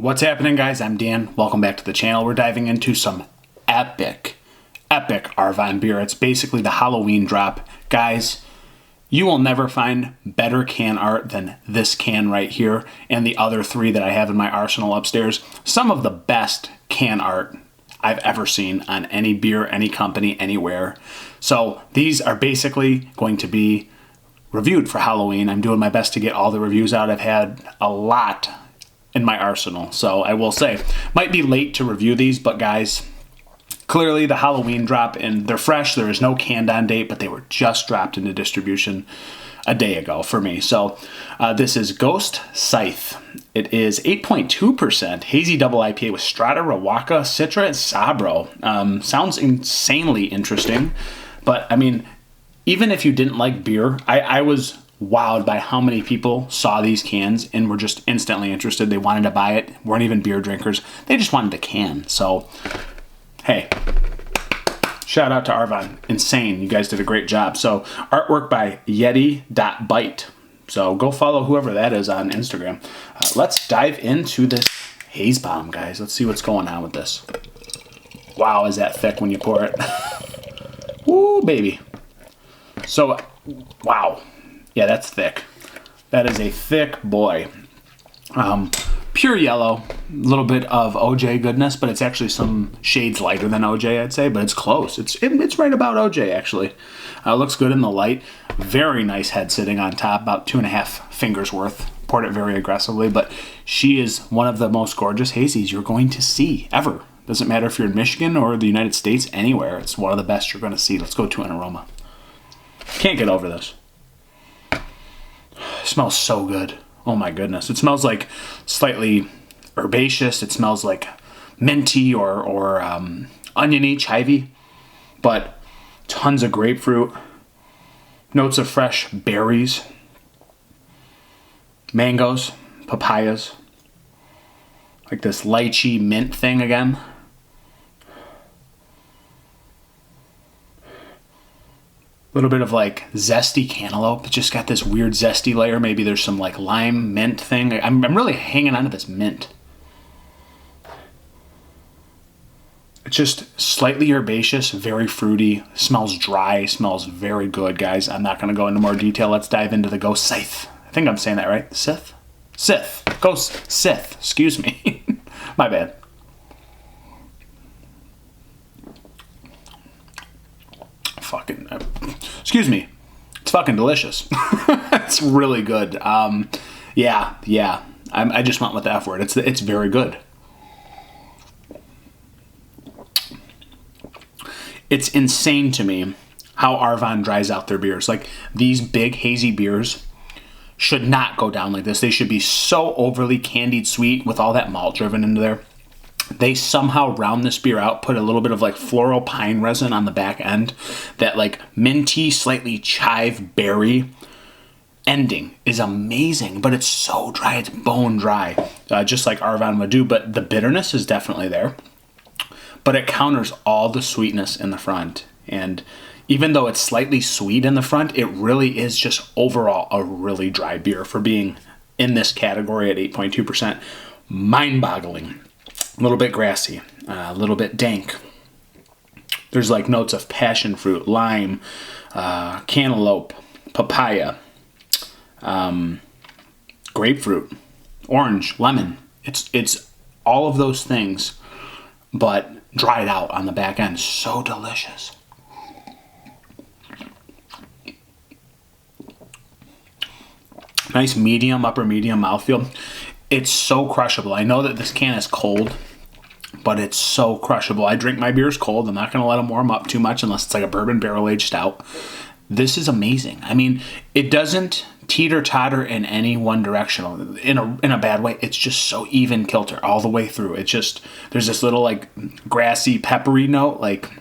What's happening, guys? I'm Dan. Welcome back to the channel. We're diving into some epic Arvon beer. It's basically the Halloween drop. Guys, you will never find better can art than this can right here and the other three that I have in my arsenal upstairs. Some of the best can art I've ever seen on any beer, any company, anywhere. So these are basically going to be reviewed for Halloween. I'm doing my best to get all the reviews out. I've had a lot in my arsenal, so I will say might be late to review these, but guys, clearly the Halloween drop, and they're fresh. There is no canned on date, but they were just dropped into distribution a day ago for me. So this is Ghost Scythe. It is 8.2% hazy double IPA with Strata, Riwaka, Citra, and Sabro. Sounds insanely interesting, but I mean, even if you didn't like beer, I was wowed by how many people saw these cans and were just instantly interested. They wanted to buy it, weren't even beer drinkers. They just wanted the can. So, hey, shout out to Arvon. Insane. You guys did a great job. So, artwork by Yeti.Bite. So, go follow whoever that is on Instagram. Let's dive into this haze bomb, guys. Let's see what's going on with this. Wow, is that thick when you pour it? Woo, baby. So, wow. Yeah, that's thick. That is a thick boy. Pure yellow, a little bit of OJ goodness, but it's actually some shades lighter than OJ, I'd say, but it's close. It's right about OJ, actually. Looks good in the light. Very nice head sitting on top, about 2.5 fingers worth. Poured it very aggressively, but she is one of the most gorgeous hazies you're going to see ever. Doesn't matter if you're in Michigan or the United States, anywhere. It's one of the best you're going to see. Let's go to an aroma. Can't get over this. It smells so good. Oh my goodness. It smells like slightly herbaceous. It smells like minty or oniony, chivy, but tons of grapefruit, notes of fresh berries, mangoes, papayas, like this lychee mint thing again. A little bit of like zesty cantaloupe. It just got this weird zesty layer. Maybe there's some like lime mint thing. I'm really hanging on to this mint. It's just slightly herbaceous, very fruity, smells dry, smells very good, guys. I'm not going to go into more detail. Let's dive into the Ghost Scythe. I think I'm saying that right. Scythe? Scythe. Ghost Scythe. Excuse me. My bad. Fucking, excuse me. It's fucking delicious. It's really good. Yeah. I just went with the F word. It's very good. It's insane to me how Arvon dries out their beers. Like, these big hazy beers should not go down like this. They should be so overly candied sweet with all that malt driven into there. They somehow round this beer out, put a little bit of like floral pine resin on the back end. That like minty, slightly chive berry ending is amazing, but it's so dry. It's bone dry, just like Arvon would do, but the bitterness is definitely there. But it counters all the sweetness in the front. And even though it's slightly sweet in the front, it really is just overall a really dry beer for being in this category at 8.2%. Mind-boggling. A little bit grassy, a little bit dank. There's like notes of passion fruit, lime, cantaloupe, papaya, grapefruit, orange, lemon. It's all of those things, but dried out on the back end. So delicious. Nice medium, upper medium mouthfeel. It's so crushable. I know that this can is cold, but it's so crushable. I drink my beers cold. I'm not going to let them warm up too much unless it's like a bourbon barrel-aged stout. This is amazing. I mean, it doesn't teeter-totter in any one direction in a bad way. It's just so even kilter all the way through. It's just, there's this little like grassy, peppery note, like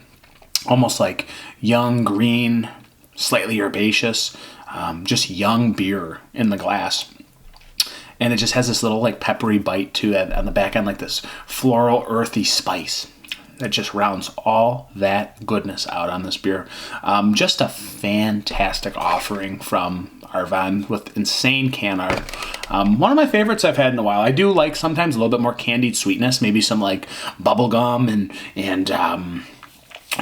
almost like young, green, slightly herbaceous, just young beer in the glass. And it just has this little like peppery bite to it on the back end, like this floral, earthy spice that just rounds all that goodness out on this beer. Just a fantastic offering from Arvon with insane can art. One of my favorites I've had in a while. I do like sometimes a little bit more candied sweetness, maybe some like bubble gum and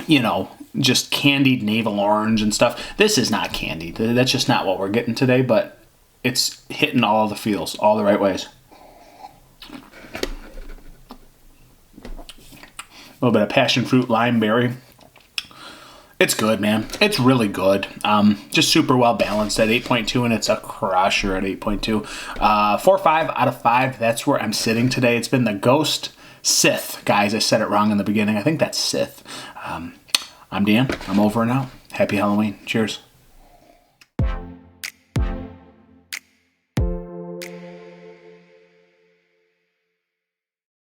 you know, just candied navel orange and stuff. This is not candied. That's just not what we're getting today, but it's hitting all the feels, all the right ways. A little bit of passion fruit, lime berry. It's good, man. It's really good. Just super well balanced at 8.2, and it's a crusher at 8.2. 4.5 out of 5. That's where I'm sitting today. It's been the Ghost Scythe. Guys, I said it wrong in the beginning. I think that's Scythe. I'm Dan. I'm over and out. Happy Halloween. Cheers.